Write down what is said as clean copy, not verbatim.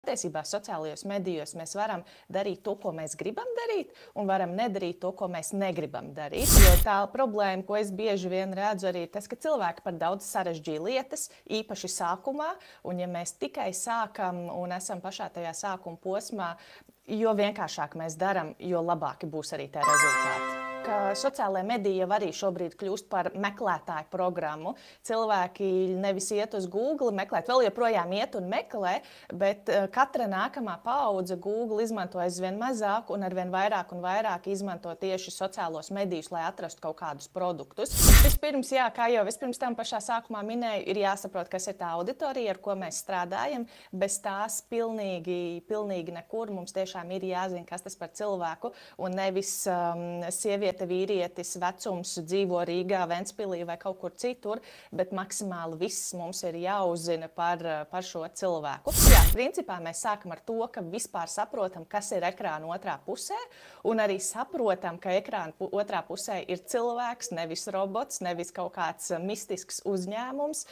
Patiesībā sociālajos medijos mēs varam darīt to, ko mēs gribam darīt, un varam nedarīt to, ko mēs negribam darīt. Jo tā problēma, ko es bieži vien redzu, arī ir tas, ka cilvēki par daudz sarežģīja lietas, īpaši sākumā. Un ja mēs tikai sākam un esam pašā tajā sākuma posmā, jo vienkāršāk mēs darām, jo labāki būs arī tie rezultāti. Sociālajā mediji jau arī šobrīd kļūst par meklētāju programmu. Cilvēki nevis iet uz Google meklēt, vēl joprojām iet un meklē, bet katra nākamā paudze Google izmanto aizvien mazāk un arvien vairāk un vairāk izmanto tieši sociālos medijus, lai atrastu kaut kādus produktus. Vispirms, kā jau vispirms tam pašā sākumā minēju, ir jāsaprot, kas ir tā auditorija, ar ko mēs strādājam. Bez tās pilnīgi nekur. Mums tiešām ir jāzina, kas tas par cilvēku un nevis sieviete, vīrietis, vecums, dzīvo Rīgā, Ventspilī vai kaut kur citur, bet maksimāli viss mums ir jāuzzina par šo cilvēku. Jā, principā mēs sākam ar to, ka vispār saprotam, kas ir ekrāna otrā pusē, un arī saprotam, ka ekrāna otrā pusē ir cilvēks, nevis robots, nevis kaut kāds mistisks uzņēmums.